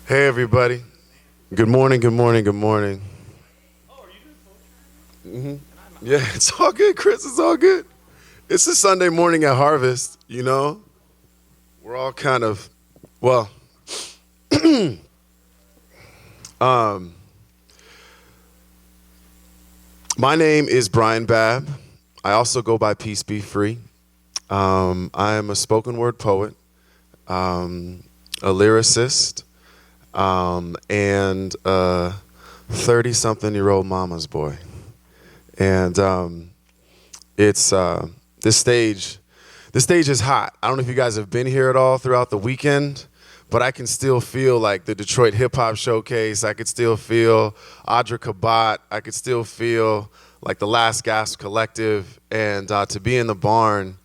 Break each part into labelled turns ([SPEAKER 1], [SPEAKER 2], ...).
[SPEAKER 1] Hey, everybody. Good morning, good morning, good morning. Yeah, it's all good, Chris. It's all good. It's a Sunday morning at Harvest, you know? We're all kind of, well, my name is Brian Babb. I also go by Peace Be Free. I am a spoken word poet, a lyricist, and a 30-something-year-old mama's boy. And it's this stage is hot. I don't know if you guys have been here at all throughout the weekend, but I can still feel like the Detroit Hip Hop Showcase. I could still feel Audra Kabat. I could still feel like the Last Gasp Collective. And to be in the barn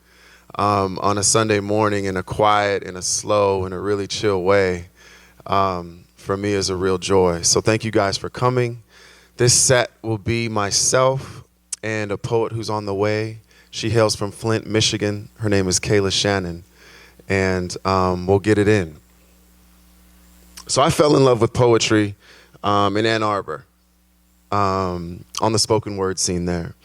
[SPEAKER 1] on a Sunday morning in a quiet, in a slow, in a really chill way, for me is a real joy. So thank you guys for coming. This set will be myself and a poet who's on the way. She hails from Flint, Michigan. Her name is Kayla Shannon, and we'll get it in. So I fell in love with poetry in Ann Arbor, on the spoken word scene there.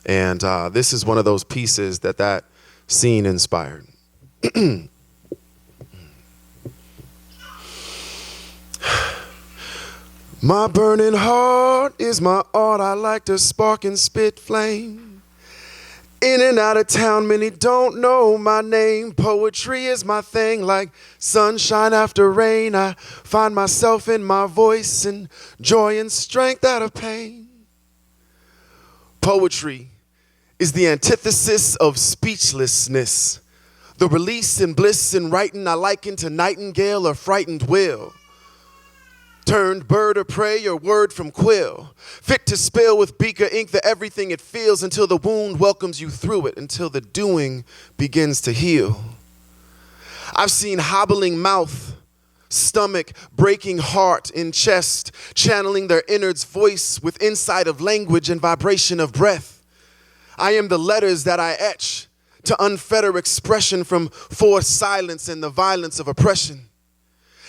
[SPEAKER 1] And this is one of those pieces that scene inspired. My burning heart is my art. I like to spark and spit flame. In and out of town, many don't know my name. Poetry is my thing, like sunshine after rain. I find myself in my voice and joy and strength out of pain. Poetry is the antithesis of speechlessness. The release and bliss in writing I liken to nightingale or frightened will. Turned bird of prey or word from quill, fit to spill with beaker ink the everything it feels until the wound welcomes you through it, until the doing begins to heal. I've seen hobbling mouth, stomach, breaking heart in chest, channeling their innards voice with insight of language and vibration of breath. I am the letters that I etch to unfetter expression from forced silence and the violence of oppression.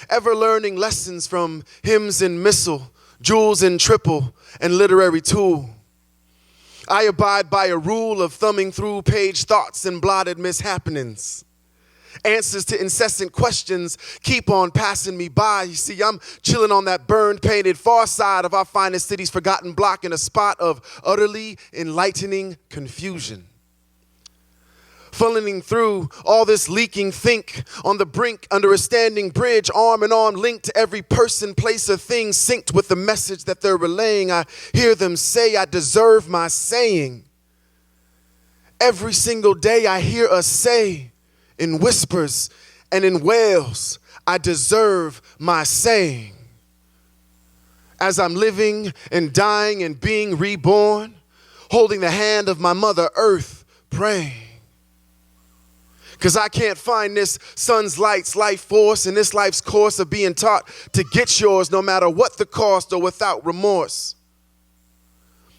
[SPEAKER 1] Ever learning lessons from hymns and missal, jewels and triple, and literary tool. I abide by a rule of thumbing through page thoughts and blotted mishappenings. Answers to incessant questions keep on passing me by. You see, I'm chilling on that burned, painted far side of our finest city's forgotten block in a spot of utterly enlightening confusion. Funneling through all this leaking think on the brink under a standing bridge, arm in arm linked to every person, place, or thing synced with the message that they're relaying. I hear them say I deserve my saying. Every single day I hear us say in whispers and in wails, I deserve my saying. As I'm living and dying and being reborn, holding the hand of my mother earth, praying. Because I can't find this sun's light's life force in this life's course of being taught to get yours no matter what the cost or without remorse.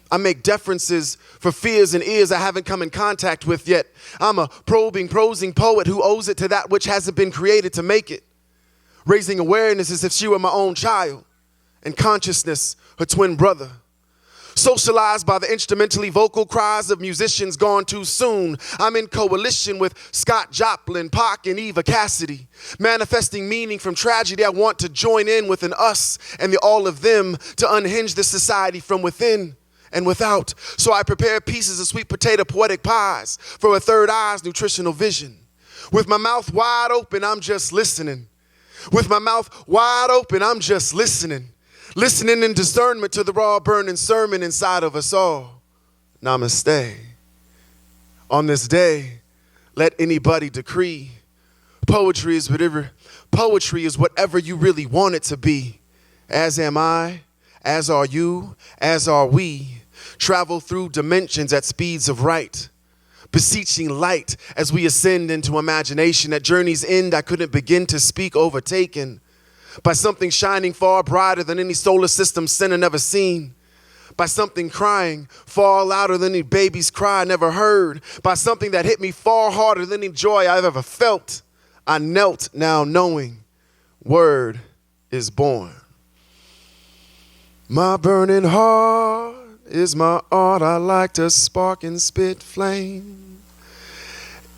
[SPEAKER 1] I make deferences for fears and ears I haven't come in contact with yet. I'm a probing, prosing poet who owes it to that which hasn't been created to make it. Raising awareness as if she were my own child and consciousness her twin brother. Socialized by the instrumentally vocal cries of musicians gone too soon. I'm in coalition with Scott Joplin, Pac, and Eva Cassidy. Manifesting meaning from tragedy, I want to join in with an us and the all of them to unhinge this society from within and without. So I prepare pieces of sweet potato poetic pies for a third eye's nutritional vision. With my mouth wide open, I'm just listening. With my mouth wide open, I'm just listening. Listening in discernment to the raw burning sermon inside of us all. Namaste. On this day, let anybody decree. Poetry is whatever you really want it to be. As am I, as are you, as are we. Travel through dimensions at speeds of right. Beseeching light as we ascend into imagination. At journey's end, I couldn't begin to speak overtaken. By something shining far brighter than any solar system center never seen. By something crying far louder than any baby's cry never heard. By something that hit me far harder than any joy I've ever felt. I knelt now knowing word is born. My burning heart is my art. I like to spark and spit flame.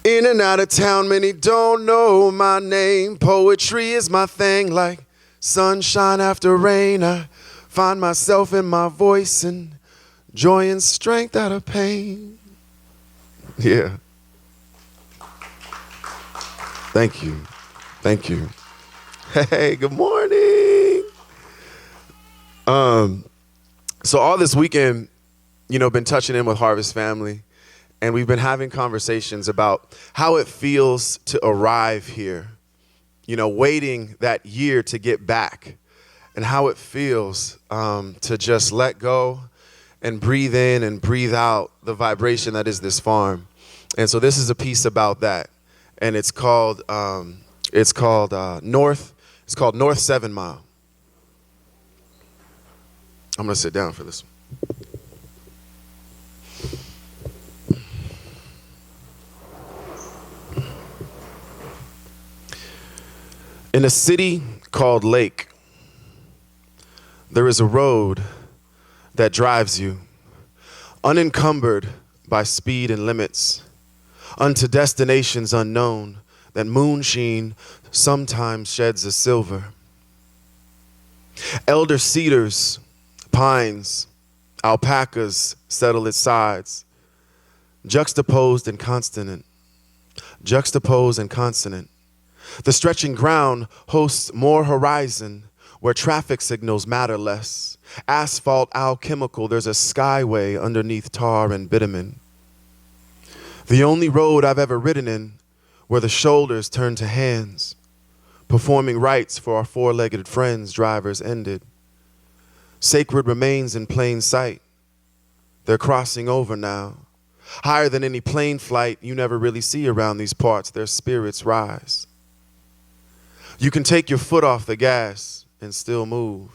[SPEAKER 1] In and out of town, many don't know my name. Poetry is my thing, like sunshine after rain. I find myself in my voice and joy and strength out of pain. Yeah. Thank you. Thank you. Hey, good morning. So all this weekend, been touching in with Harvest Family, and we've been having conversations about how it feels to arrive here, waiting that year to get back, and how it feels to just let go and breathe in and breathe out the vibration that is this farm. And so this is a piece about that, and it's called North 7 Mile. I'm gonna sit down for this one. In a city called Lake, there is a road that drives you, unencumbered by speed and limits, unto destinations unknown that moonsheen sometimes sheds a silver. Elder cedars, pines, alpacas settle its sides, juxtaposed and consonant. The stretching ground hosts more horizon where traffic signals matter less. Asphalt alchemical, there's a skyway underneath tar and bitumen. The only road I've ever ridden in where the shoulders turn to hands, performing rites for our four-legged friends drivers ended. Sacred remains in plain sight. They're crossing over now. Higher than any plane flight you never really see around these parts, their spirits rise. You can take your foot off the gas and still move.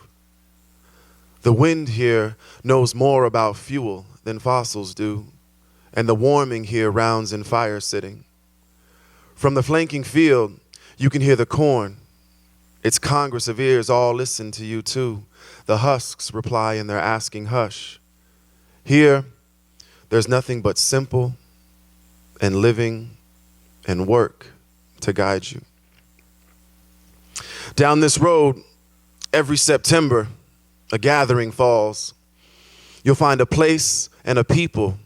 [SPEAKER 1] The wind here knows more about fuel than fossils do, and the warming here rounds in fire sitting. From the flanking field, you can hear the corn. Its congress of ears all listen to you too. The husks reply and they're asking hush. Here, there's nothing but simple and living and work to guide you. Down this road, every September, a gathering falls. You'll find a place and a people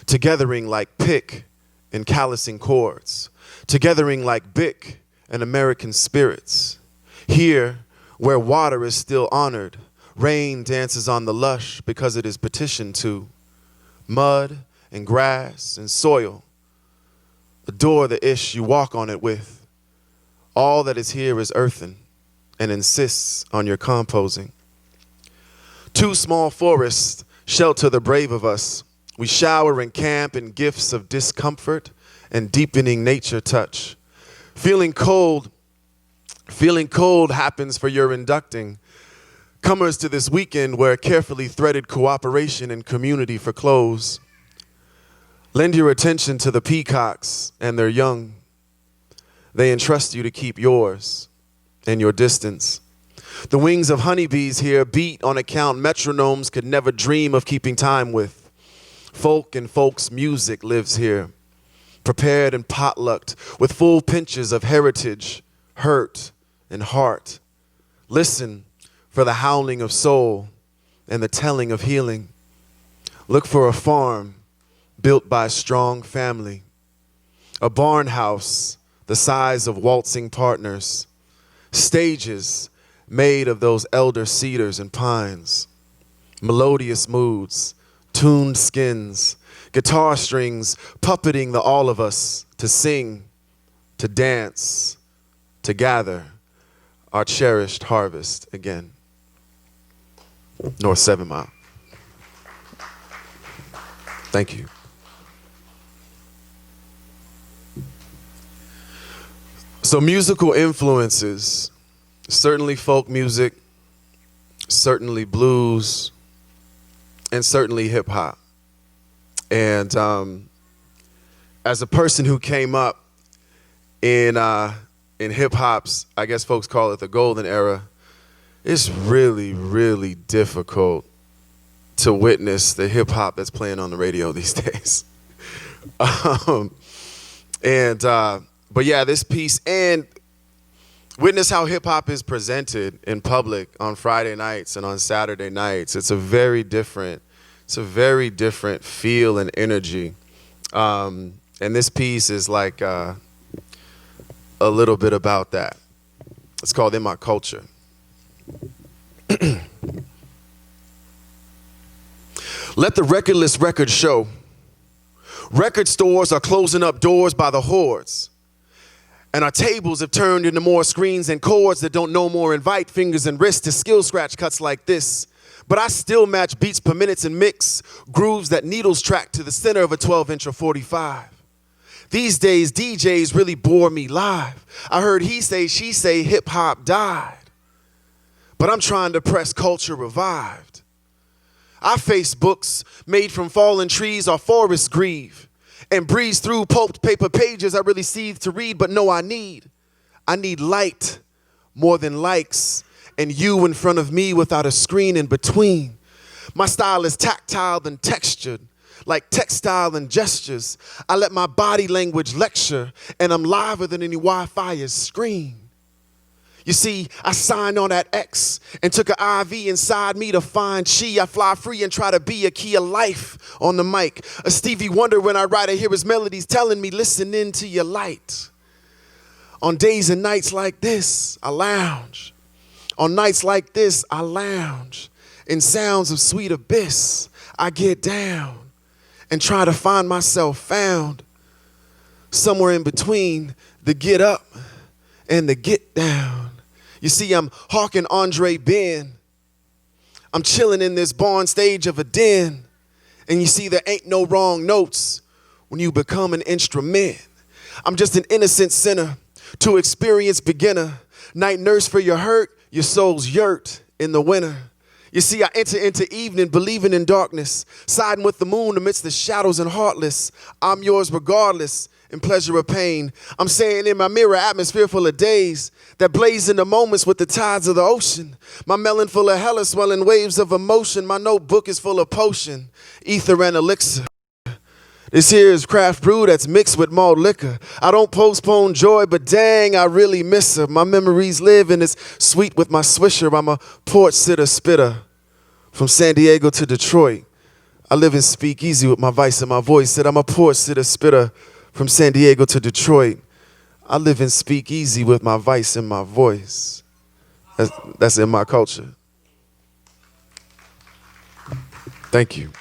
[SPEAKER 1] togethering like pick and callousing chords, togethering like Bic and American spirits. Here, where water is still honored, rain dances on the lush because it is petitioned to. Mud and grass and soil adore the ish you walk on it with. All that is here is earthen and insists on your composing. 2 small forests shelter the brave of us. We shower and camp in gifts of discomfort and deepening nature touch. Feeling cold happens for your inducting. Comers to this weekend wear carefully threaded cooperation and community for clothes. Lend your attention to the peacocks and their young. They entrust you to keep yours and your distance. The wings of honeybees here beat on account metronomes could never dream of keeping time with. Folk and folks' music lives here, prepared and potlucked with full pinches of heritage, hurt, and heart. Listen for the howling of soul and the telling of healing. Look for a farm built by a strong family, a barn house the size of waltzing partners, stages made of those elder cedars and pines, melodious moods, tuned skins, guitar strings puppeting the all of us to sing, to dance, to gather our cherished harvest again. North 7 Mile. Thank you. So musical influences, certainly folk music, certainly blues, and certainly hip hop. And as a person who came up in in hip hop's, I guess folks call it the golden era, it's really, really difficult to witness the hip hop that's playing on the radio these days. But yeah, this piece, and witness how hip hop is presented in public on Friday nights and on Saturday nights. It's a very different feel and energy. And this piece is like a little bit about that. It's called In My Culture. Let the recordless record show. Record stores are closing up doors by the hordes. And our tables have turned into more screens and chords that don't no more invite fingers and wrists to skill scratch cuts like this. But I still match beats per minute and mix grooves that needles track to the center of a 12-inch or 45. These days, DJs really bore me live. I heard he say, she say, hip hop died. But I'm trying to press culture revived. I face books made from fallen trees or forests grieve and breeze through pulped paper pages I really seethe to read, but no, I need light more than likes and you in front of me without a screen in between. My style is tactile and textured, like textile and gestures. I let my body language lecture, and I'm liver than any Wi-Fi's screen. You see, I signed on that X and took an IV inside me to find chi. I fly free and try to be a key of life on the mic. A Stevie Wonder when I write, I hear his melodies telling me, listen into your light. On days and nights like this, I lounge. On nights like this, I lounge. In sounds of sweet abyss, I get down and try to find myself found somewhere in between the get up and the get down. You see, I'm hawking Andre Ben. I'm chilling in this barn stage of a den. And you see, there ain't no wrong notes when you become an instrument. I'm just an innocent sinner, too experienced beginner. Night nurse for your hurt, your soul's yurt in the winter. You see, I enter into evening believing in darkness, siding with the moon amidst the shadows and heartless. I'm yours regardless, in pleasure or pain. I'm saying in my mirror, atmosphere full of days that blaze in the moments with the tides of the ocean. My melon full of hella swelling waves of emotion. My notebook is full of potion, ether and elixir. This here is craft brew that's mixed with malt liquor. I don't postpone joy, but dang, I really miss her. My memories live and it's sweet with my swisher. I'm a porch sitter spitter from San Diego to Detroit. I live in speakeasy with my vice and my voice. Said I'm a porch sitter spitter from San Diego to Detroit. I live in speakeasy with my vice and my voice. That's in my culture. Thank you.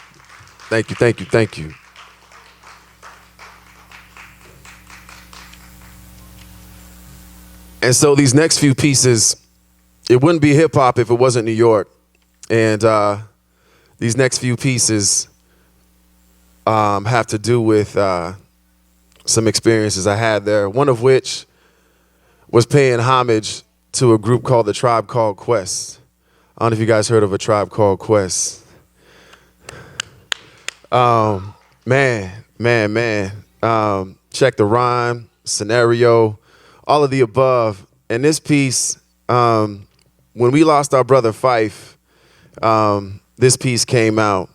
[SPEAKER 1] Thank you, thank you, thank you. And so these next few pieces, it wouldn't be hip hop if it wasn't New York. And these next few pieces have to do with some experiences I had there, one of which was paying homage to a group called the Tribe Called Quest. I don't know if you guys heard of a Tribe Called Quest. Man. Check the rhyme, scenario, all of the above. And this piece, when we lost our brother Fife, this piece came out.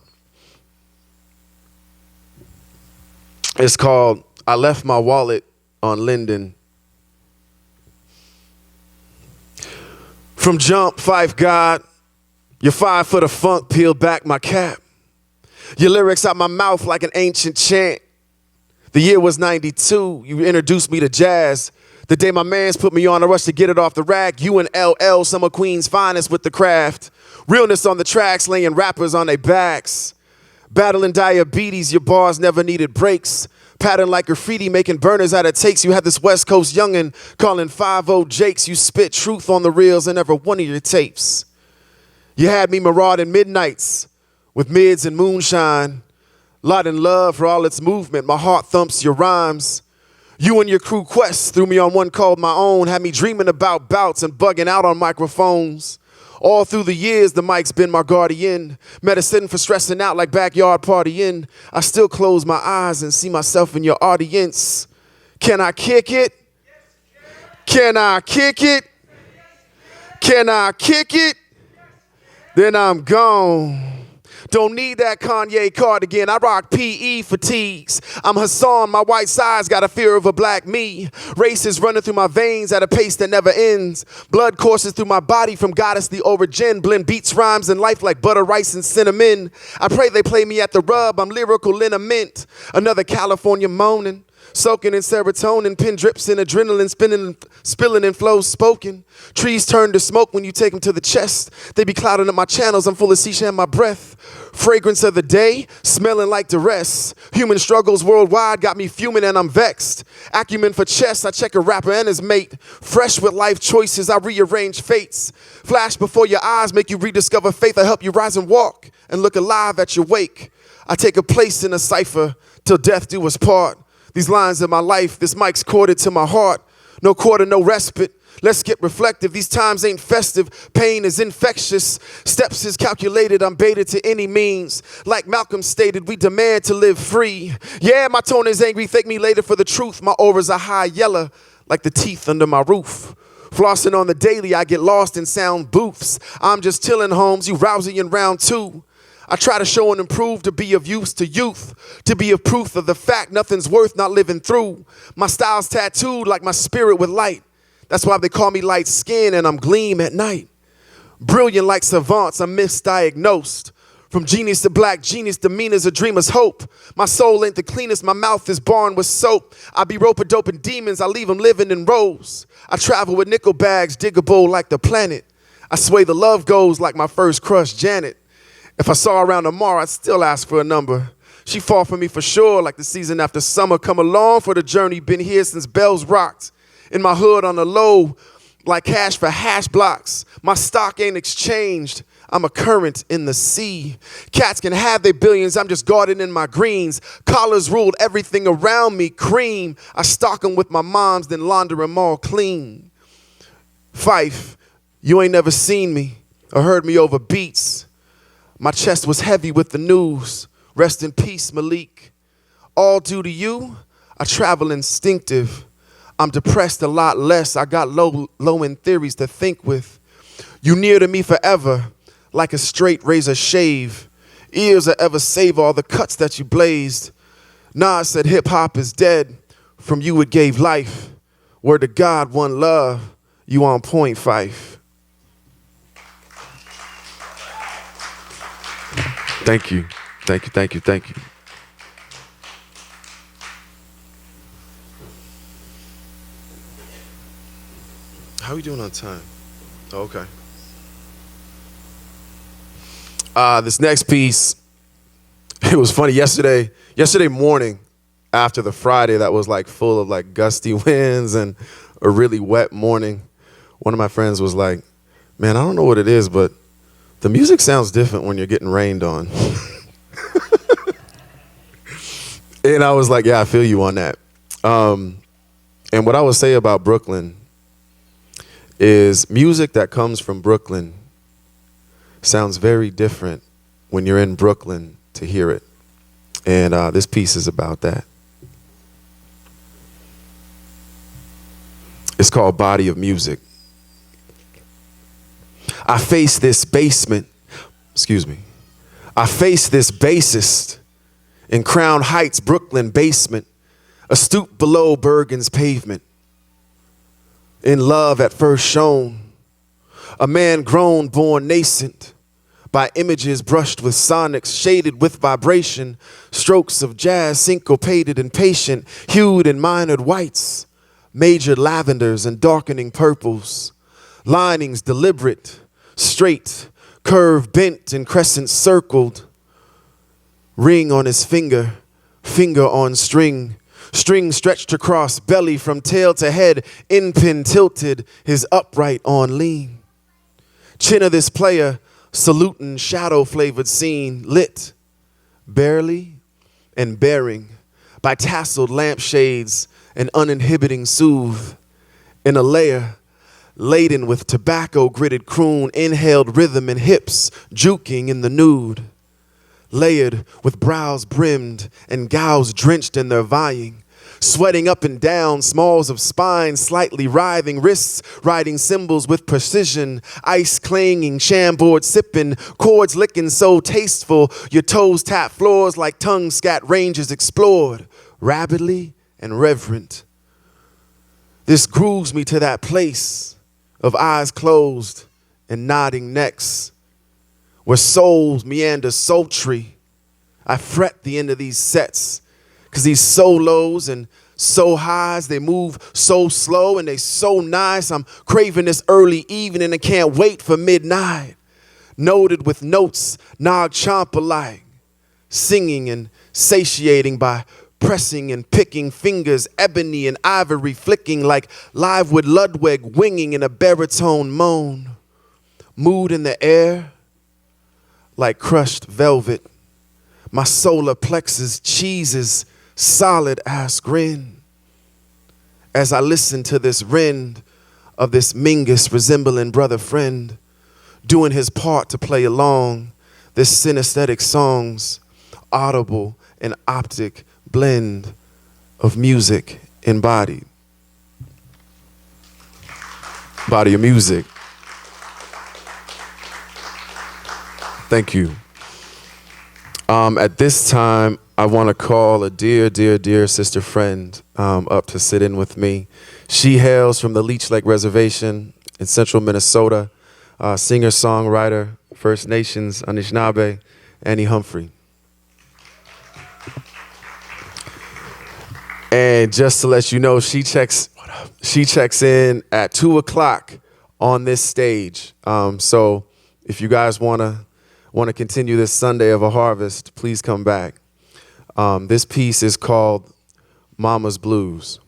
[SPEAKER 1] It's called I Left My Wallet on Linden. From jump, Fife God, your 5 foot of funk peeled back my cap. Your lyrics out my mouth like an ancient chant. The year was 92, you introduced me to jazz. The day my mans put me on, I rushed to get it off the rack. You and LL, some of Queen's finest with the craft. Realness on the tracks, laying rappers on their backs. Battling diabetes, your bars never needed breaks. Pattern like graffiti, making burners out of takes. You had this West Coast youngin' calling 5-0 Jakes. You spit truth on the reels in every one of your tapes. You had me marauding midnights with mids and moonshine. Lot in love for all its movement. My heart thumps your rhymes. You and your crew Quest threw me on one called my own. Had me dreaming about bouts and bugging out on microphones. All through the years, the mic's been my guardian. Medicine for stressing out like backyard partying. I still close my eyes and see myself in your audience. Can I kick it? Can I kick it? Can I kick it? Then I'm gone. Don't need that Kanye cardigan. I rock PE fatigues. I'm Hassan, my white side's got a fear of a black me. Race is running through my veins at a pace that never ends. Blood courses through my body from goddessly origin. Blend beats, rhymes, and life like butter, rice, and cinnamon. I pray they play me at the rub. I'm lyrical liniment. Another California moaning. Soaking in serotonin, pin drips in adrenaline, spilling in flows spoken. Trees turn to smoke when you take them to the chest. They be clouding up my channels, I'm full of shisha in my breath. Fragrance of the day, smelling like duress. Human struggles worldwide got me fuming and I'm vexed. Acumen for chess, I check a rapper and his mate. Fresh with life choices, I rearrange fates. Flash before your eyes, make you rediscover faith. I help you rise and walk and look alive at your wake. I take a place in a cipher till death do us part. These lines of my life, this mic's corded to my heart. No quarter, no respite. Let's get reflective. These times ain't festive. Pain is infectious. Steps is calculated. I'm baited to any means. Like Malcolm stated, we demand to live free. Yeah, my tone is angry. Thank me later for the truth. My aura's a high yellow, like the teeth under my roof. Flossing on the daily, I get lost in sound booths. I'm just chilling, Holmes. You rousing in round two. I try to show and improve to be of use to youth, to be a proof of the fact nothing's worth not living through. My style's tattooed like my spirit with light. That's why they call me light skin and I'm gleam at night. Brilliant like savants, I'm misdiagnosed. From genius to black genius, demeanor's a dreamer's hope. My soul ain't the cleanest, my mouth is barn with soap. I be rope-a-doping demons, I leave them living in rows. I travel with nickel bags, diggable like the planet. I sway the love goes like my first crush, Janet. If I saw her around tomorrow, I'd still ask for a number. She fall for me for sure, like the season after summer. Come along for the journey, been here since bells rocked. In my hood on the low, like cash for hash blocks. My stock ain't exchanged, I'm a current in the sea. Cats can have their billions, I'm just gardening my greens. Collars ruled everything around me, cream. I stock them with my moms, then launder them all clean. Fife, you ain't never seen me or heard me over beats. My chest was heavy with the news. Rest in peace, Malik. All due to you, I travel instinctive. I'm depressed a lot less. I got low-end theories to think with. You near to me forever, like a straight razor shave. Ears that ever save all the cuts that you blazed. Nas said hip-hop is dead. From you it gave life. Word to God, one love. You on point, Fife. Thank you. Thank you, thank you, thank you. How are we doing on time? Oh, okay. This next piece, it was funny. Yesterday morning, after the Friday that was like full of like gusty winds and a really wet morning, one of my friends was like, man, I don't know what it is, but the music sounds different when you're getting rained on. And I was like, yeah, I feel you on that. And what I would say about Brooklyn is music that comes from Brooklyn sounds very different when you're in Brooklyn to hear it. And this piece is about that. It's called Body of Music. I face this bassist in Crown Heights, Brooklyn basement, a stoop below Bergen's pavement. In love at first shown, a man grown, born nascent, by images brushed with sonics, shaded with vibration, strokes of jazz syncopated and patient, hued and minored whites, majored lavenders and darkening purples, linings deliberate, straight, curve bent and crescent circled, ring on his finger, finger on string, string stretched across belly from tail to head, in pin tilted, his upright on lean. Chin of this player, saluting shadow flavored scene, lit, barely and bearing by tasseled lampshades and uninhibiting soothe, in a layer laden with tobacco gritted croon, inhaled rhythm and hips juking in the nude, layered with brows brimmed and gowns drenched in their vying, Sweating up and down, smalls of spine, slightly writhing wrists, writing symbols with precision, ice clanging, shamboard sipping, chords licking so tasteful, your toes tap floors like tongue scat ranges explored, rapidly and reverent. This grooves me to that place of eyes closed and nodding necks, where souls meander sultry. I fret the end of these sets, 'cause these solos and so highs, they move so slow and they so nice. I'm craving this early evening and can't wait for midnight. Noted with notes, nog chomp alike, singing and satiating by pressing and picking fingers, ebony and ivory flicking like livewood Ludwig winging in a baritone moan. Mood in the air like crushed velvet. My solar plexus cheeses solid ass grin as I listen to this rend of this Mingus resembling brother friend doing his part to play along this synesthetic song's audible and optic blend of music embodied. Body of music. Thank you. At this time, I want to call a dear, dear, dear sister friend up to sit in with me. She hails from the Leech Lake Reservation in central Minnesota, singer-songwriter, First Nations, Anishinaabe, Annie Humphrey. And just to let you know, she checks in at 2 o'clock on this stage. So if you guys want to continue this Sunday of a harvest, please come back. This piece is called Mama's Blues.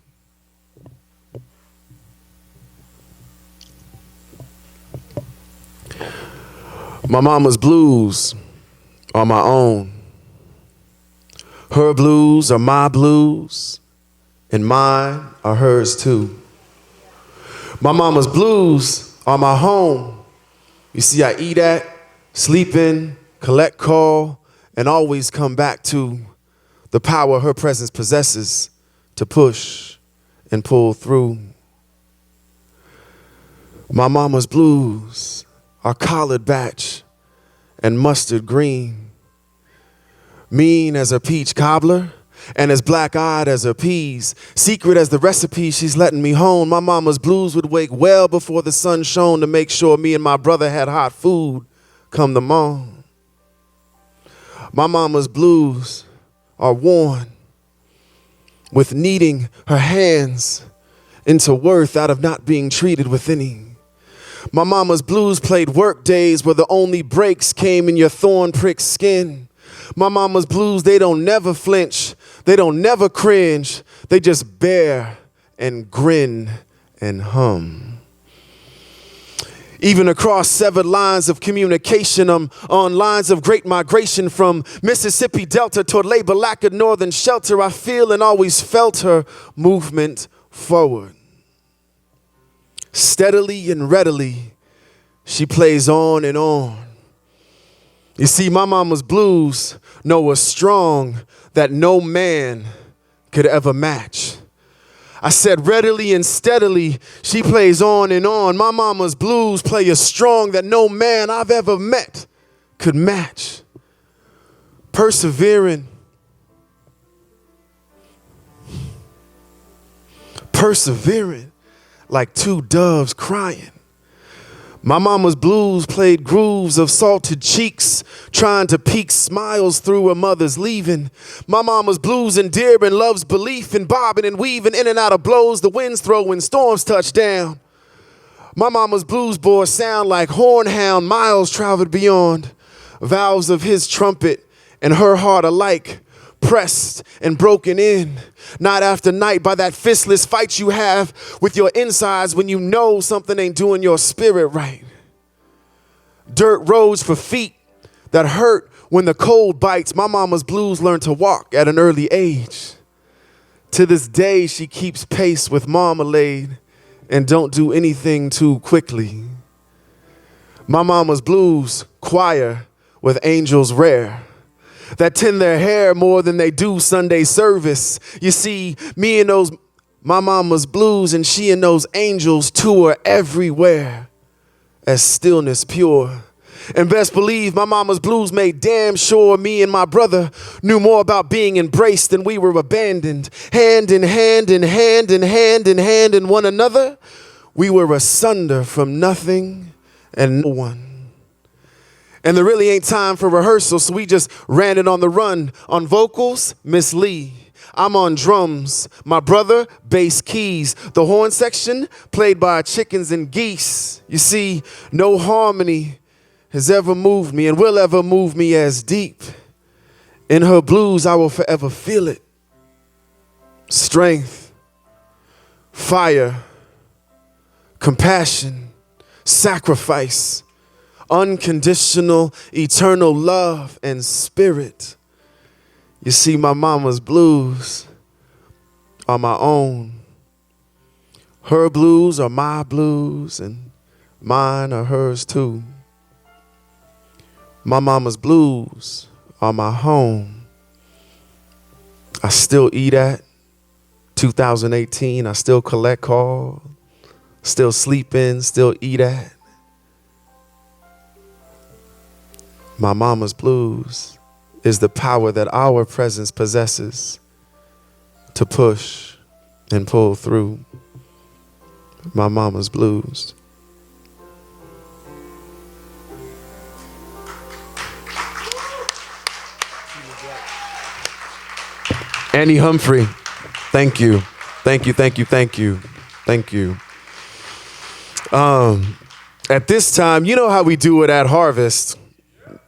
[SPEAKER 1] My mama's blues are my own. Her blues are my blues, and mine are hers too. My mama's blues are my home. You see, I eat at, sleep in, collect call, and always come back to the power her presence possesses to push and pull through. My mama's blues are collared batch and mustard green, mean as a peach cobbler and as black-eyed as her peas, secret as the recipe she's letting me hone. My mama's blues would wake well before the sun shone to make sure me and my brother had hot food come the morn. My mama's blues are worn with kneading her hands into worth out of not being treated with any. My mama's blues played work days where the only breaks came in your thorn-pricked skin. My mama's blues, they don't never flinch, they don't never cringe, they just bear and grin and hum. Even across severed lines of communication, I'm on lines of great migration from Mississippi Delta toward labor lack of northern shelter. I feel and always felt her movement forward. Steadily and readily, she plays on and on. You see, my mama's blues know a strong that no man could ever match. I said readily and steadily, she plays on and on. My mama's blues play a strong that no man I've ever met could match. Persevering like two doves crying. My mama's blues played grooves of salted cheeks, trying to peek smiles through her mother's leaving. My mama's blues endearing love's belief in bobbing and weaving in and out of blows the winds throw when storms touch down. My mama's blues bore sound like hornhound miles traveled beyond. Vows of his trumpet and her heart alike pressed and broken in, night after night, by that fistless fight you have with your insides when you know something ain't doing your spirit right. Dirt roads for feet that hurt when the cold bites. My mama's blues learned to walk at an early age. To this day, she keeps pace with marmalade and don't do anything too quickly. My mama's blues choir with angels rare. that tend their hair more than they do Sunday service. You see, me and those my mama's blues and she and those angels tour everywhere as stillness pure. And best believe my mama's blues made damn sure me and my brother knew more about being embraced than we were abandoned. Hand in hand in hand in hand in hand in one another, we were asunder from nothing and no one. And there really ain't time for rehearsal, so we just ran it on the run. On vocals, Miss Lee. I'm on drums, my brother, bass keys. The horn section played by chickens and geese. You see, no harmony has ever moved me and will ever move me as deep. In her blues, I will forever feel it. Strength, fire, compassion, sacrifice, unconditional, eternal love and spirit. You see, my mama's blues are my own. Her blues are my blues and mine are hers too. My mama's blues are my home. I still eat at 2018. I still collect calls, still sleep in, still eat at. My mama's blues is the power that our presence possesses to push and pull through. My mama's blues. Annie Humphrey, thank you. Thank you, thank you, thank you, thank you. At this time, you know how we do it at Harvest.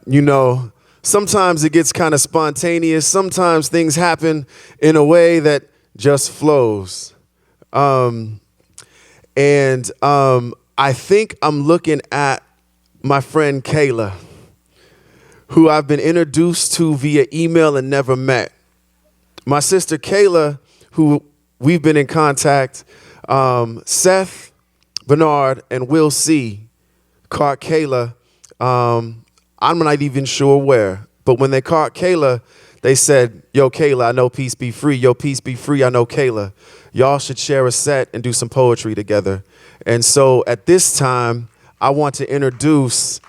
[SPEAKER 1] You know, sometimes it gets kind of spontaneous. Sometimes things happen in a way that just flows. I think I'm looking at my friend Kayla, who I've been introduced to via email and never met. My sister Kayla, who we've been in contact, Seth, Bernard, and Will C. caught Kayla. I'm not even sure where, but when they caught Kayla, they said, yo, Kayla, I know Peace Be Free. Yo, Peace Be Free, I know Kayla. Y'all should share a set and do some poetry together. And so at this time, I want to introduce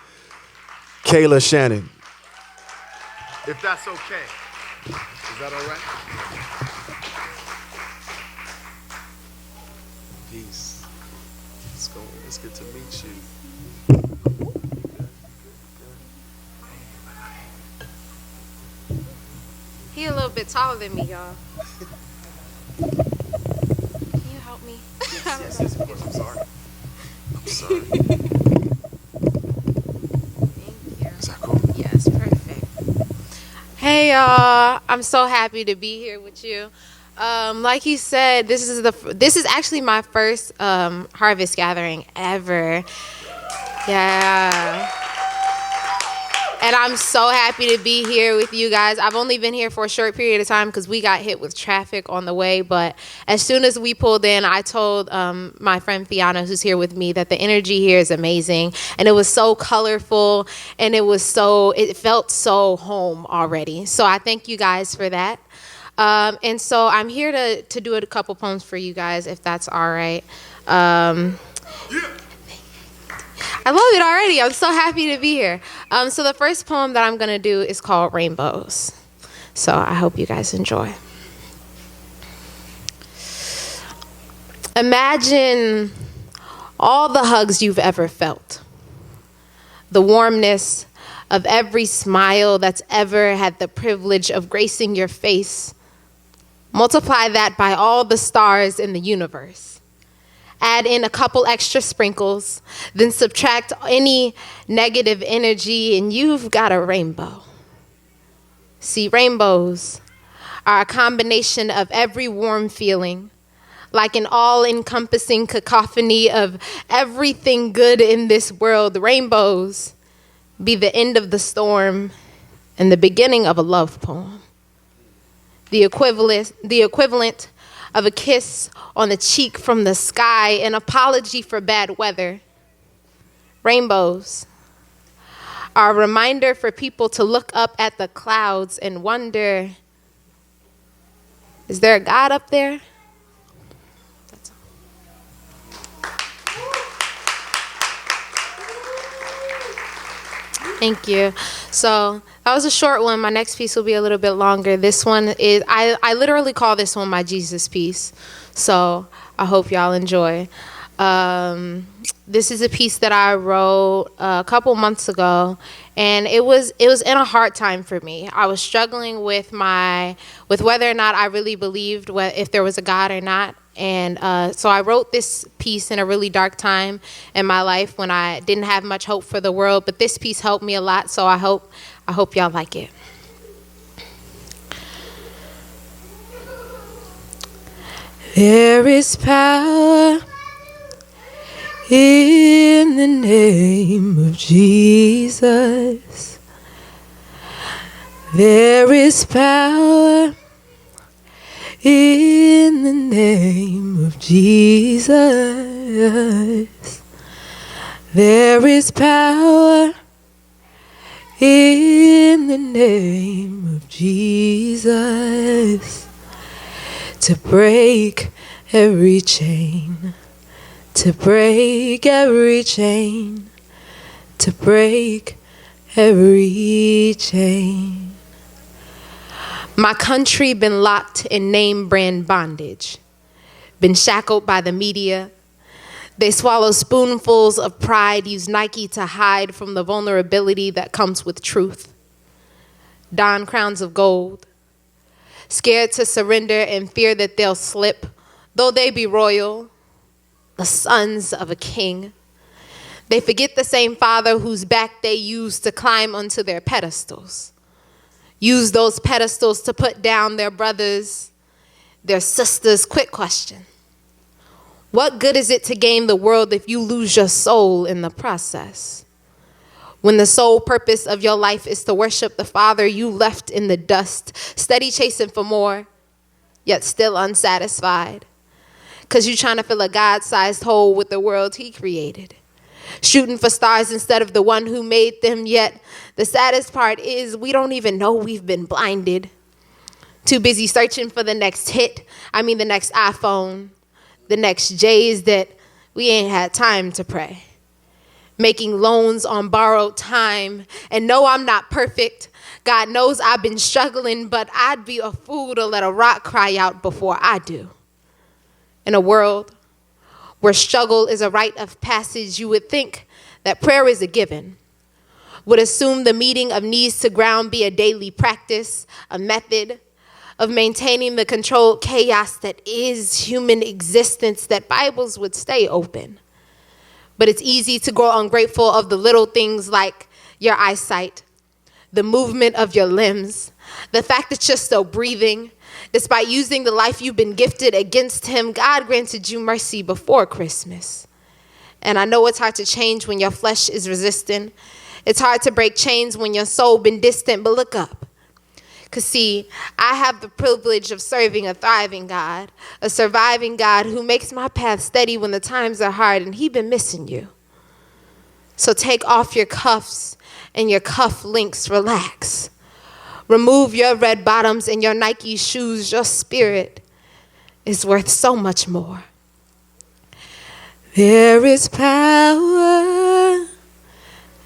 [SPEAKER 1] Kayla Shannon. If that's okay. Is that all right? Peace. Let's go. It's good to meet you.
[SPEAKER 2] He a little bit taller than me, y'all. Can you help me?
[SPEAKER 1] Yes, of course. I'm sorry.
[SPEAKER 2] Thank you.
[SPEAKER 1] Is that cool?
[SPEAKER 2] Yes, perfect. Hey, y'all. I'm so happy to be here with you. Like he said, this is actually my first harvest gathering ever. Yeah. And I'm so happy to be here with you guys. I've only been here for a short period of time because we got hit with traffic on the way. But as soon as we pulled in, I told my friend Fiona, who's here with me, that the energy here is amazing. And it was so colorful, and it felt so home already. So I thank you guys for that. And so I'm here to do a couple poems for you guys, if that's all right. I love it already. I'm so happy to be here. So the first poem that I'm going to do is called Rainbows. So I hope you guys enjoy. Imagine all the hugs you've ever felt. The warmness of every smile that's ever had the privilege of gracing your face. Multiply that by all the stars in the universe. Add in a couple extra sprinkles, then subtract any negative energy, and you've got a rainbow. See, rainbows are a combination of every warm feeling, like an all-encompassing cacophony of everything good in this world. Rainbows be the end of the storm and the beginning of a love poem. The equivalent of a kiss on the cheek from the sky, an apology for bad weather. Rainbows are a reminder for people to look up at the clouds and wonder, is there a God up there? That's all. Thank you. So that was a short one. My next piece will be a little bit longer. This one is, I literally call this one my Jesus piece. So I hope y'all enjoy. This is a piece that I wrote a couple months ago, and it was in a hard time for me. I was struggling with whether or not I really believed if there was a God or not. And so I wrote this piece in a really dark time in my life when I didn't have much hope for the world. But this piece helped me a lot, so I hope y'all like it. There is power in the name of Jesus. There is power in the name of Jesus. There is power in the name of Jesus to break every chain, to break every chain, to break every chain. My country been locked in name brand bondage, been shackled by the media. They swallow spoonfuls of pride, use Nike to hide from the vulnerability that comes with truth. Don crowns of gold, scared to surrender and fear that they'll slip, though they be royal, the sons of a king. They forget the same father whose back they use to climb onto their pedestals. Use those pedestals to put down their brothers, their sisters. Quick question. What good is it to gain the world if you lose your soul in the process? When the sole purpose of your life is to worship the Father you left in the dust, steady chasing for more, yet still unsatisfied. Because you're trying to fill a God-sized hole with the world he created. Shooting for stars instead of the one who made them, yet the saddest part is we don't even know we've been blinded. Too busy searching for the next hit, the next iPhone, the next J's that we ain't had time to pray. Making loans on borrowed time, and no, I'm not perfect. God knows I've been struggling, but I'd be a fool to let a rock cry out before I do. In a world where struggle is a rite of passage, you would think that prayer is a given. Would assume the meeting of knees to ground be a daily practice, a method of maintaining the controlled chaos that is human existence, that Bibles would stay open. But it's easy to grow ungrateful of the little things like your eyesight, the movement of your limbs, the fact that you're still breathing. Despite using the life you've been gifted against him, God granted you mercy before Christmas. And I know it's hard to change when your flesh is resistant. It's hard to break chains when your soul been distant, but look up. Because see, I have the privilege of serving a thriving God, a surviving God who makes my path steady when the times are hard, and he been missing you. So take off your cuffs and your cuff links, relax. Remove your red bottoms and your Nike shoes. Your spirit is worth so much more. There is power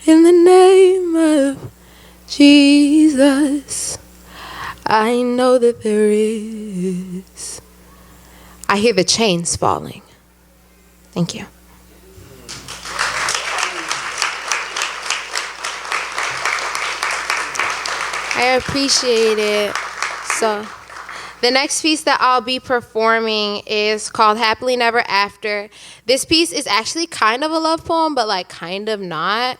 [SPEAKER 2] in the name of Jesus. I know that there is. I hear the chains falling. Thank you. I appreciate it. So the next piece that I'll be performing is called Happily Never After. This piece is actually kind of a love poem, but like kind of not.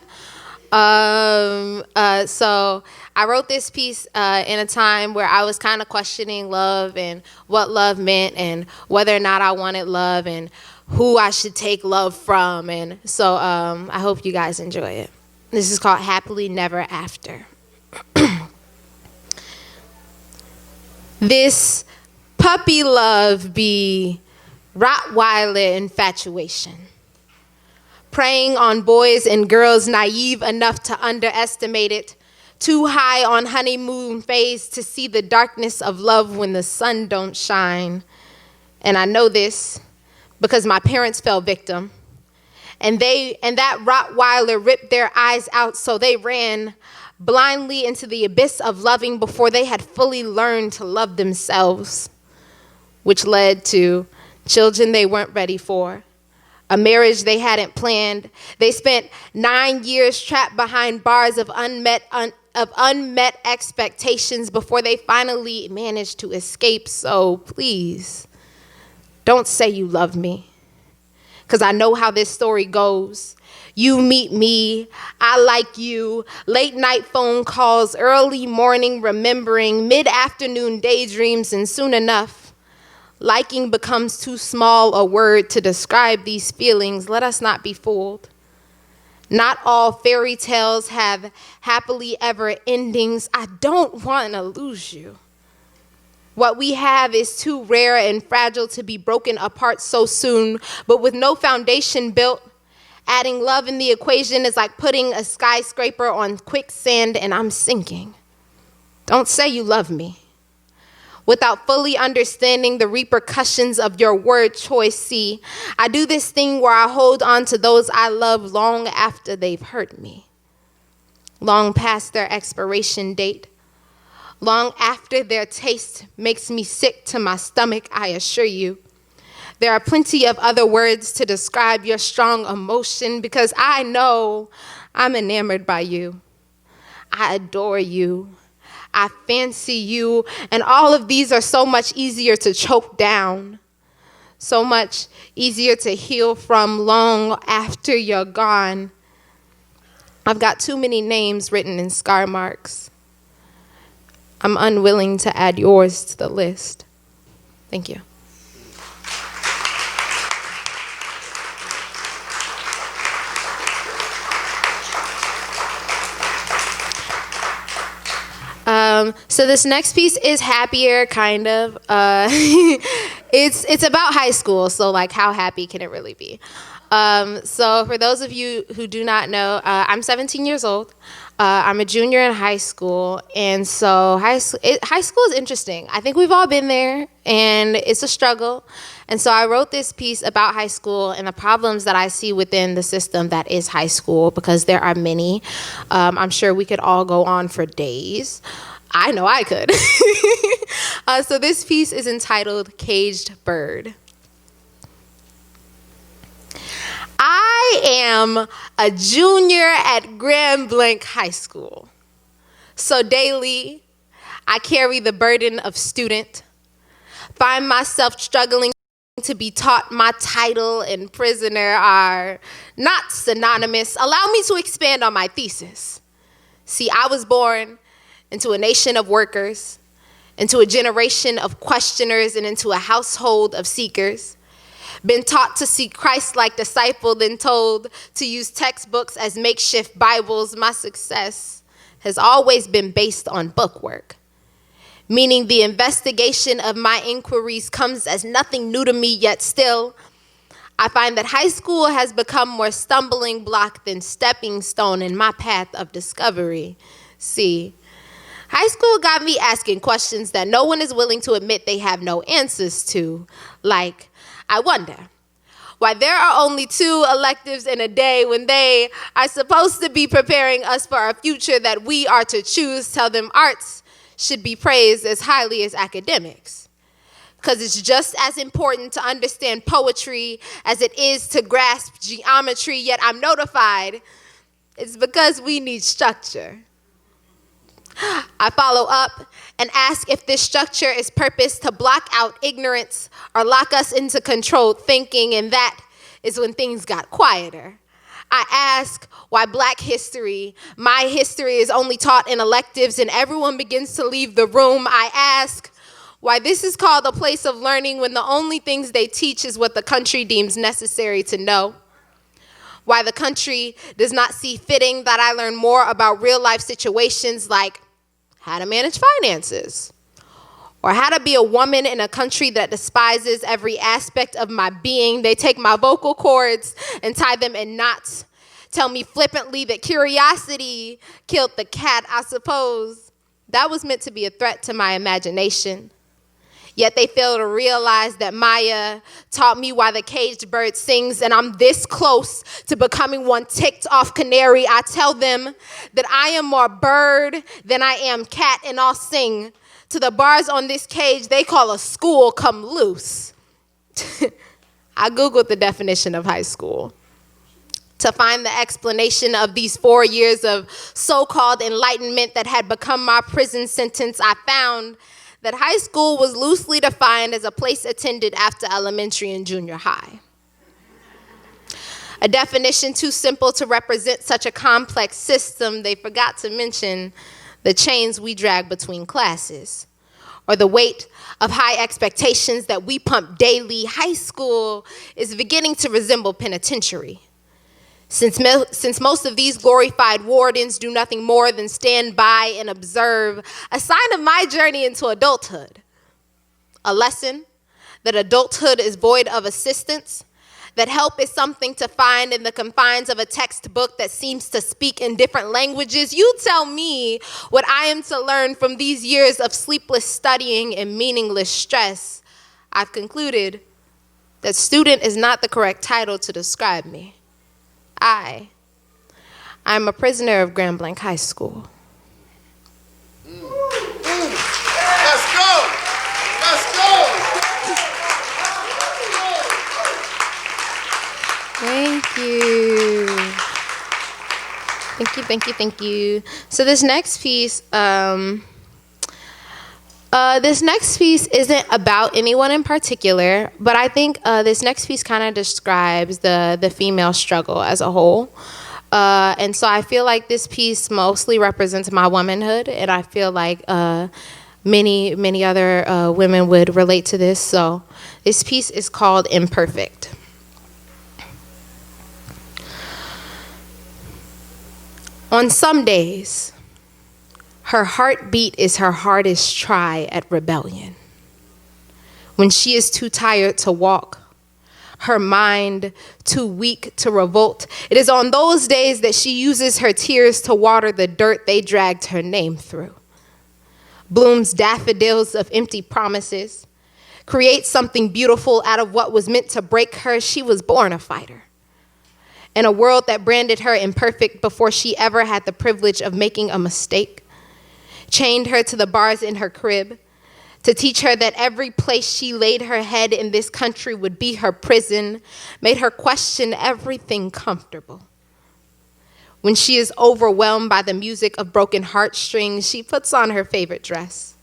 [SPEAKER 2] So I wrote this piece in a time where I was kind of questioning love and what love meant and whether or not I wanted love and who I should take love from. And so I hope you guys enjoy it. This is called Happily Never After. This puppy love be Rottweiler infatuation. preying on boys and girls naive enough to underestimate it, too high on honeymoon phase to see the darkness of love when the sun don't shine. And I know this because my parents fell victim. And that Rottweiler ripped their eyes out, so they ran blindly into the abyss of loving before they had fully learned to love themselves, which led to children they weren't ready for, a marriage they hadn't planned. They spent 9 years trapped behind bars of unmet expectations before they finally managed to escape. So please, don't say you love me, because I know how this story goes. You meet me, I like you, late night phone calls, early morning remembering, mid-afternoon daydreams, and soon enough, liking becomes too small a word to describe these feelings. Let us not be fooled. Not all fairy tales have happily ever endings. I don't want to lose you. What we have is too rare and fragile to be broken apart so soon, but with no foundation built, adding love in the equation is like putting a skyscraper on quicksand and I'm sinking. Don't say you love me without fully understanding the repercussions of your word choice. See, I do this thing where I hold on to those I love long after they've hurt me, long past their expiration date, long after their taste makes me sick to my stomach, I assure you. There are plenty of other words to describe your strong emotion because I know I'm enamored by you. I adore you. I fancy you. And all of these are so much easier to choke down, so much easier to heal from long after you're gone. I've got too many names written in scar marks. I'm unwilling to add yours to the list. Thank you. So this next piece is happier, kind of. It's about high school, so like how happy can it really be? So for those of you who do not know, I'm 17 years old. I'm a junior in high school, and so high school is interesting. I think we've all been there, and it's a struggle. And so I wrote this piece about high school and the problems that I see within the system that is high school, because there are many. I'm sure we could all go on for days. I know I could. So this piece is entitled Caged Bird. I am a junior at Grand Blanc High School. So daily, I carry the burden of student, find myself struggling to be taught my title and prisoner are not synonymous. Allow me to expand on my thesis. See, I was born into a nation of workers, into a generation of questioners, and into a household of seekers. Been taught to see Christ like disciple, then told to use textbooks as makeshift Bibles. My success has always been based on bookwork, meaning the investigation of my inquiries comes as nothing new to me, yet still, I find that high school has become more stumbling block than stepping stone in my path of discovery. See, high school got me asking questions that no one is willing to admit they have no answers to, like, I wonder why there are only 2 electives in a day when they are supposed to be preparing us for a future that we are to choose. Tell them arts should be praised as highly as academics, because it's just as important to understand poetry as it is to grasp geometry, yet I'm notified it's because we need structure. I follow up and ask if this structure is purposed to block out ignorance or lock us into controlled thinking, and that is when things got quieter. I ask why Black history, my history, is only taught in electives and everyone begins to leave the room. I ask why this is called a place of learning when the only things they teach is what the country deems necessary to know. Why the country does not see fitting that I learn more about real life situations like how to manage finances, or how to be a woman in a country that despises every aspect of my being. They take my vocal cords and tie them in knots. Tell me flippantly that curiosity killed the cat. I suppose that was meant to be a threat to my imagination. Yet they fail to realize that Maya taught me why the caged bird sings, and I'm this close to becoming one ticked off canary. I tell them that I am more bird than I am cat, and I'll sing to the bars on this cage they call a school come loose. I Googled the definition of high school to find the explanation of these 4 years of so-called enlightenment that had become my prison sentence. I found that high school was loosely defined as a place attended after elementary and junior high. A definition too simple to represent such a complex system. They forgot to mention the chains we drag between classes, or the weight of high expectations that we pump daily. High school is beginning to resemble penitentiary. Since most of these glorified wardens do nothing more than stand by and observe, a sign of my journey into adulthood. A lesson that adulthood is void of assistance, that help is something to find in the confines of a textbook that seems to speak in different languages. You tell me what I am to learn from these years of sleepless studying and meaningless stress. I've concluded that student is not the correct title to describe me. I'm a prisoner of Grand Blanc High School.
[SPEAKER 1] Let's go! Let's go!
[SPEAKER 2] Thank you. Thank you. So this next piece, isn't about anyone in particular, but I think this next piece kind of describes the female struggle as a whole. And so I feel like this piece mostly represents my womanhood, and I feel like many other women would relate to this. So this piece is called Imperfect. On some days, her heartbeat is her hardest try at rebellion. When she is too tired to walk, her mind too weak to revolt, it is on those days that she uses her tears to water the dirt they dragged her name through. Blooms daffodils of empty promises, creates something beautiful out of what was meant to break her. She was born a fighter. In a world that branded her imperfect before she ever had the privilege of making a mistake, chained her to the bars in her crib to teach her that every place she laid her head in this country would be her prison, made her question everything comfortable. When she is overwhelmed by the music of broken heartstrings, she puts on her favorite dress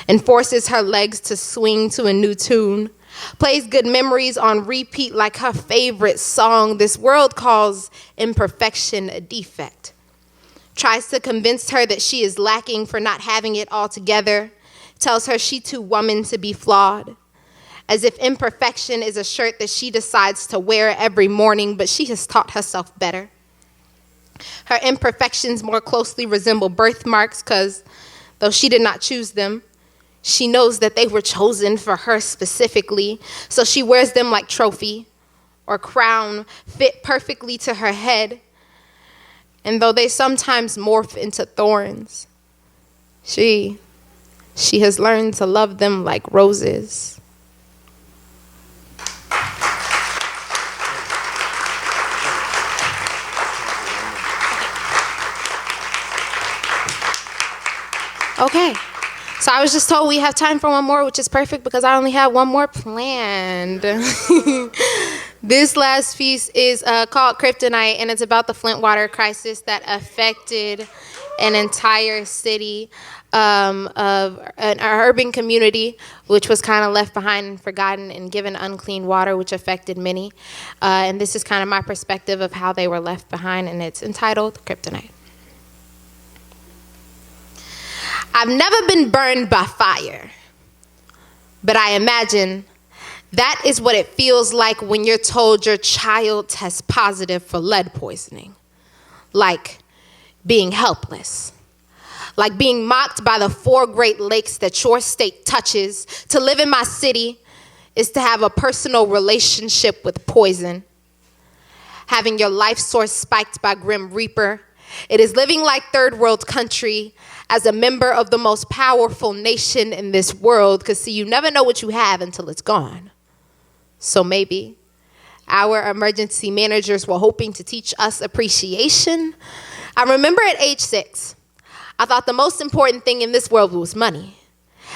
[SPEAKER 2] and forces her legs to swing to a new tune, plays Good Memories on repeat like her favorite song. This world calls imperfection a defect, tries to convince her that she is lacking for not having it all together, tells her she too woman to be flawed, as if imperfection is a shirt that she decides to wear every morning, but she has taught herself better. Her imperfections more closely resemble birthmarks because, though she did not choose them, she knows that they were chosen for her specifically, so she wears them like trophy or crown, fit perfectly to her head. And though they sometimes morph into thorns, she has learned to love them like roses. Okay. So I was just told we have time for one more, which is perfect because I only have one more planned. This last piece is called Kryptonite, and it's about the Flint water crisis that affected an entire city of an urban community, which was kind of left behind and forgotten and given unclean water, which affected many. And this is kind of my perspective of how they were left behind, and it's entitled Kryptonite. I've never been burned by fire, but I imagine that is what it feels like when you're told your child tests positive for lead poisoning, like being helpless. like being mocked by the 4 Great Lakes that your state touches. To live in my city is to have a personal relationship with poison. Having your life source spiked by Grim Reaper. It is living like third world country as a member of the most powerful nation in this world, because see, you never know what you have until it's gone. So maybe our emergency managers were hoping to teach us appreciation. I remember at age 6, I thought the most important thing in this world was money.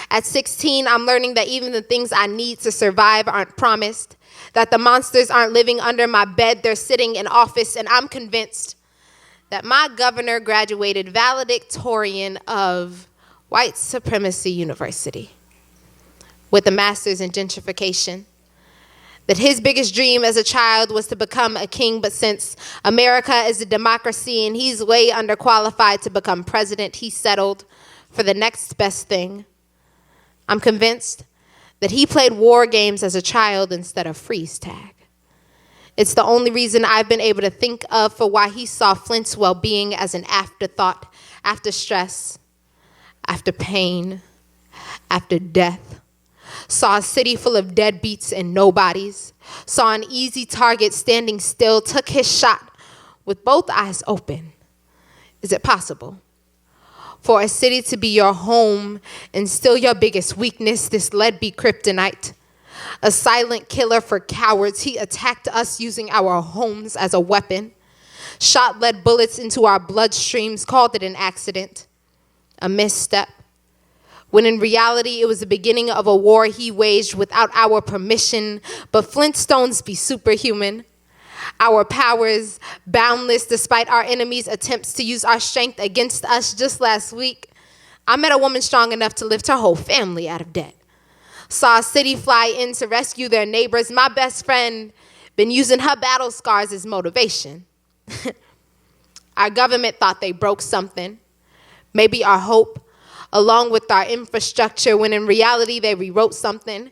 [SPEAKER 2] At 16, I'm learning that even the things I need to survive aren't promised, that the monsters aren't living under my bed, they're sitting in office, and I'm convinced that my governor graduated valedictorian of white supremacy university with a master's in gentrification. That his biggest dream as a child was to become a king, but since America is a democracy and he's way underqualified to become president, he settled for the next best thing. I'm convinced that he played war games as a child instead of freeze tag. It's the only reason I've been able to think of for why he saw Flint's well-being as an afterthought, after stress, after pain, after death. Saw a city full of deadbeats and nobodies. Saw an easy target standing still, took his shot with both eyes open. Is it possible for a city to be your home and still your biggest weakness? This lead be kryptonite. A silent killer for cowards. He attacked us using our homes as a weapon. Shot lead bullets into our bloodstreams, called it an accident, a misstep. When in reality, it was the beginning of a war he waged without our permission. But Flintstones be superhuman. Our powers boundless despite our enemies' attempts to use our strength against us. Just last week, I met a woman strong enough to lift her whole family out of debt. Saw a city fly in to rescue their neighbors. My best friend been using her battle scars as motivation. Our government thought they broke something. Maybe our hope, along with our infrastructure, when in reality they rewrote something.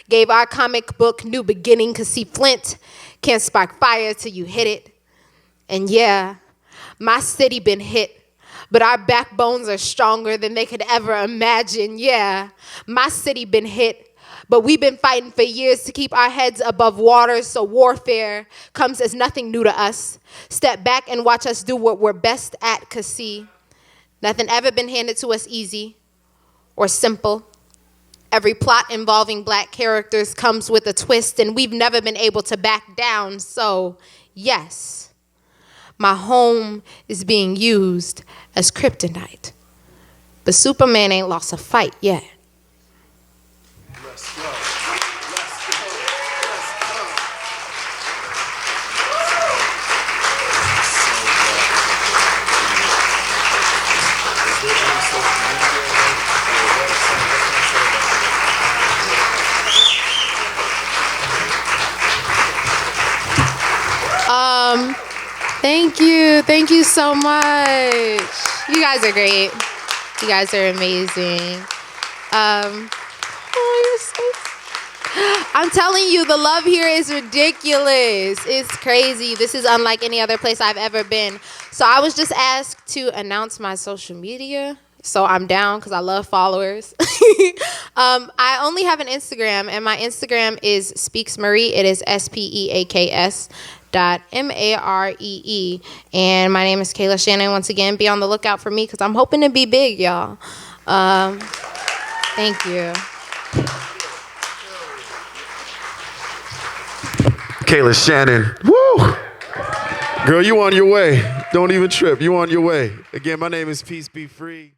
[SPEAKER 2] Gave our comic book new beginning, cause see, Flint can't spark fire till you hit it. And yeah, my city been hit, but our backbones are stronger than they could ever imagine. Yeah, my city been hit, but we've been fighting for years to keep our heads above water, so warfare comes as nothing new to us. Step back and watch us do what we're best at, cause see, nothing ever been handed to us easy or simple. Every plot involving black characters comes with a twist, and we've never been able to back down. So, yes, my home is being used as kryptonite. But Superman ain't lost a fight yet.
[SPEAKER 1] Let's go. Let's go. Let's go.
[SPEAKER 2] Thank you so much. You guys are great. You guys are amazing. You're so... I'm telling you, the love here is ridiculous. It's crazy. This is unlike any other place I've ever been. So I was just asked to announce my social media. So I'm down because I love followers. I only have an Instagram, and my Instagram is speaksmaree. It is SPEAKS. .MAREE, and my name is Kayla Shannon. Once again, be on the lookout for me because I'm hoping to be big, y'all. Thank you.
[SPEAKER 1] Kayla Shannon. Woo! Girl, you on your way. Don't even trip. You on your way. Again, my name is Peace Be Free.